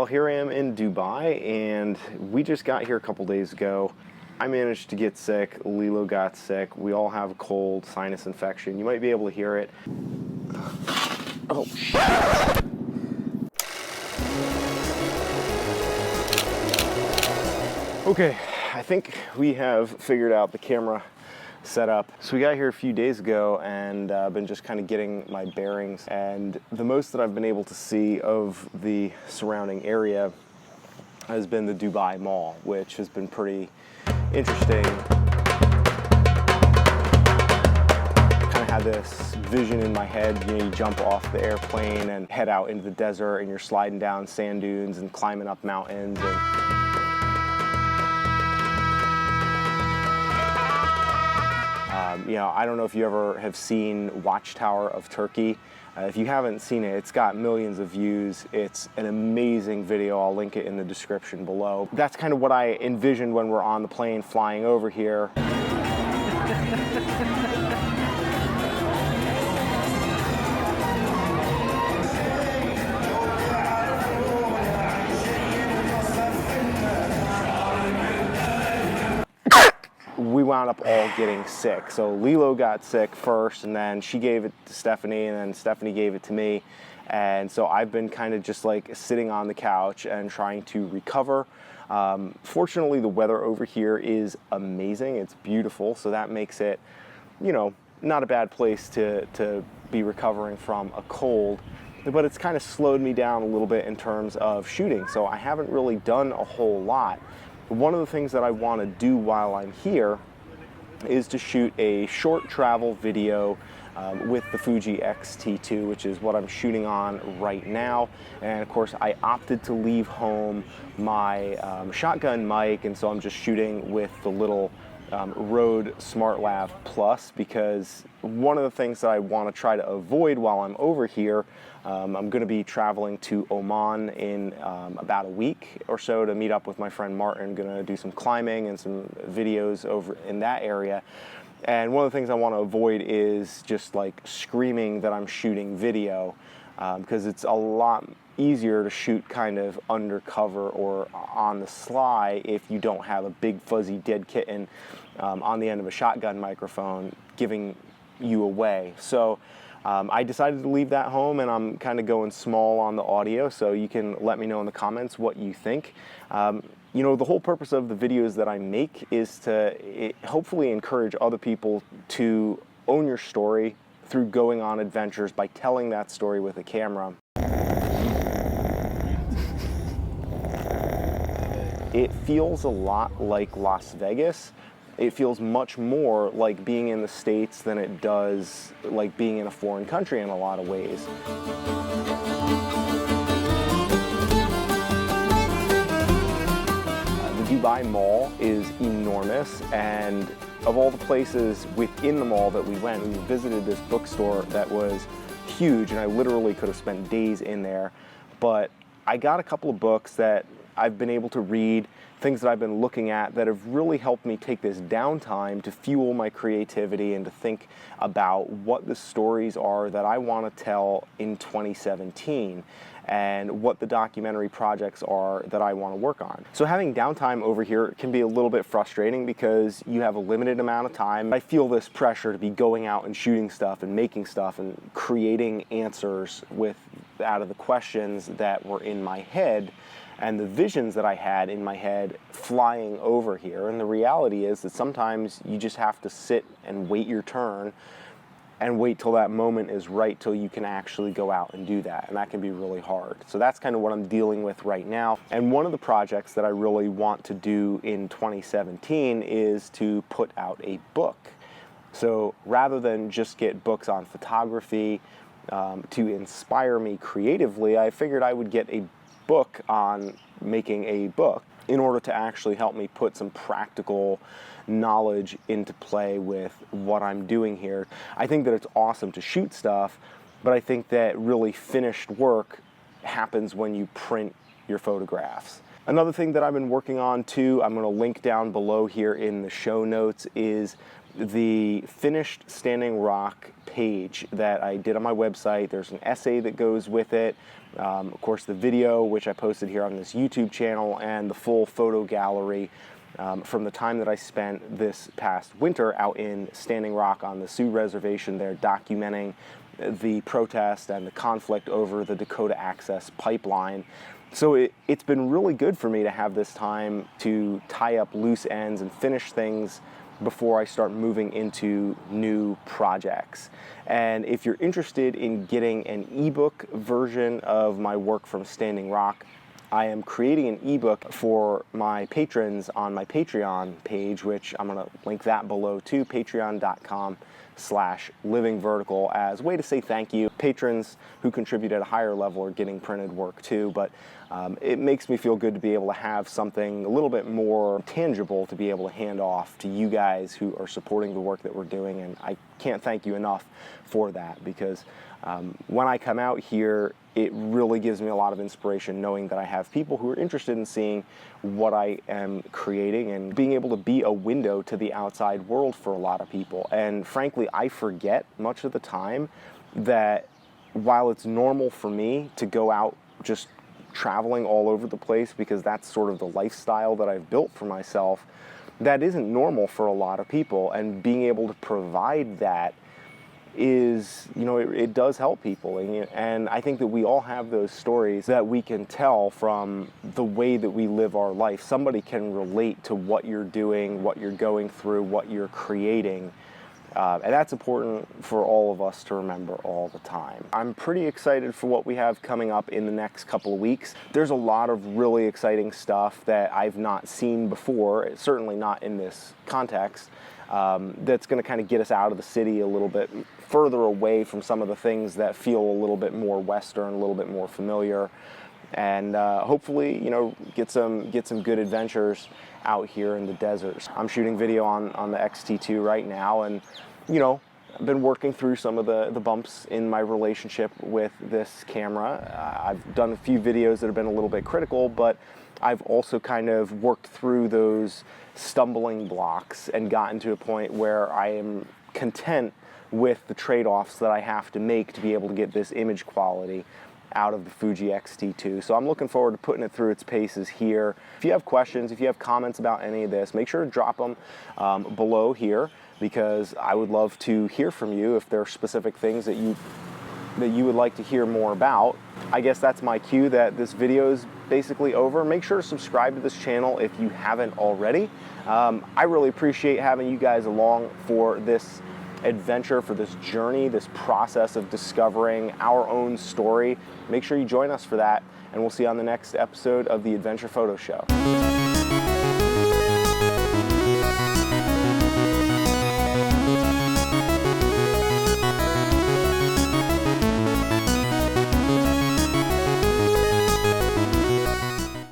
here I am in Dubai, and we just got here a couple days ago. I managed to get sick, Lilo got sick, we all have a cold, sinus infection. You might be able to hear it. Oh, shit. Okay, I think we have figured out the camera setup. So we got here a few days ago and been just kind of getting my bearings, and the most that I've been able to see of the surrounding area has been the Dubai Mall, which has been pretty interesting. Kind of had this vision in my head, you know, you jump off the airplane and head out into the desert and you're sliding down sand dunes and climbing up mountains. You know, I don't know if you ever have seen Watchtower of Turkey. If you haven't seen it, it's got millions of views. It's an amazing video. I'll link it in the description below. That's kind of what I envisioned when we're on the plane flying over here. We wound up all getting sick. So Lilo got sick first, and then she gave it to Stephanie, and then Stephanie gave it to me. And so I've been kind of just like sitting on the couch and trying to recover. Fortunately, the weather over here is amazing. It's beautiful, so that makes it, you know, not a bad place to be recovering from a cold. But it's kind of slowed me down a little bit in terms of shooting. So I haven't really done a whole lot. One of the things that I want to do while I'm here is to shoot a short travel video with the Fuji X-T2, which is what I'm shooting on right now. And of course, I opted to leave home my shotgun mic, and so I'm just shooting with the little Rode SmartLav Plus, because one of the things that I want to try to avoid while I'm over here, I'm going to be traveling to Oman in about a week or so to meet up with my friend Martin. Going to do some climbing and some videos over in that area. And one of the things I want to avoid is just like screaming that I'm shooting video, because it's a lot easier to shoot kind of undercover or on the sly if you don't have a big fuzzy dead kitten on the end of a shotgun microphone giving you away. So I decided to leave that home, and I'm kind of going small on the audio, so you can let me know in the comments what you think. You know, the whole purpose of the videos that I make is to hopefully encourage other people to own your story through going on adventures by telling that story with a camera. It feels a lot like Las Vegas. It feels much more like being in the States than it does like being in a foreign country in a lot of ways. The Dubai Mall is enormous, and of all the places within the mall that we went, we visited this bookstore that was huge, and I literally could have spent days in there. But I got a couple of books that I've been able to read, things that I've been looking at that have really helped me take this downtime to fuel my creativity and to think about what the stories are that I want to tell in 2017 and what the documentary projects are that I want to work on. So having downtime over here can be a little bit frustrating because you have a limited amount of time. I feel this pressure to be going out and shooting stuff and making stuff and creating answers out of the questions that were in my head and the visions that I had in my head flying over here. And the reality is that sometimes you just have to sit and wait your turn and wait till that moment is right till you can actually go out and do that. And that can be really hard. So that's kind of what I'm dealing with right now. And one of the projects that I really want to do in 2017 is to put out a book. So rather than just get books on photography to inspire me creatively, I figured I would get a book on making a book in order to actually help me put some practical knowledge into play with what I'm doing here. I think that it's awesome to shoot stuff, but I think that really finished work happens when you print your photographs. Another thing that I've been working on too, I'm going to link down below here in the show notes, is the finished Standing Rock page that I did on my website. There's an essay that goes with it, of course the video, which I posted here on this YouTube channel, and the full photo gallery from the time that I spent this past winter out in Standing Rock on the Sioux Reservation there, documenting the protest and the conflict over the Dakota Access Pipeline. So it's been really good for me to have this time to tie up loose ends and finish things before I start moving into new projects. And if you're interested in getting an ebook version of my work from Standing Rock, I am creating an ebook for my patrons on my Patreon page, which I'm going to link that below too, patreon.com/livingvertical, as a way to say thank you. Patrons who contribute at a higher level are getting printed work too, but it makes me feel good to be able to have something a little bit more tangible to be able to hand off to you guys who are supporting the work that we're doing, and I can't thank you enough for that, because when I come out here, it really gives me a lot of inspiration knowing that I have people who are interested in seeing what I am creating and being able to be a window to the outside world for a lot of people. And frankly, I forget much of the time that while it's normal for me to go out just traveling all over the place, because that's sort of the lifestyle that I've built for myself, that isn't normal for a lot of people. And being able to provide that is, you know, it does help people. And I think that we all have those stories that we can tell from the way that we live our life. Somebody can relate to what you're doing, what you're going through, what you're creating. And that's important for all of us to remember all the time. I'm pretty excited for what we have coming up in the next couple of weeks. There's a lot of really exciting stuff that I've not seen before, certainly not in this context, that's going to kind of get us out of the city a little bit further away from some of the things that feel a little bit more Western, a little bit more familiar, and hopefully, you know, get some good adventures out here in the deserts. I'm shooting video on the X-T2 right now, and you know, I've been working through some of the bumps in my relationship with this camera. I've done a few videos that have been a little bit critical, but I've also kind of worked through those stumbling blocks and gotten to a point where I am content with the trade-offs that I have to make to be able to get this image quality out of the Fuji X-T2. So I'm looking forward to putting it through its paces here. If you have questions, if you have comments about any of this, make sure to drop them below here, because I would love to hear from you if there are specific things that you would like to hear more about. I guess that's my cue that this video is basically over. Make sure to subscribe to this channel if you haven't already. I really appreciate having you guys along for this adventure, for this journey, this process of discovering our own story. Make sure you join us for that, and we'll see you on the next episode of the Adventure Photo Show.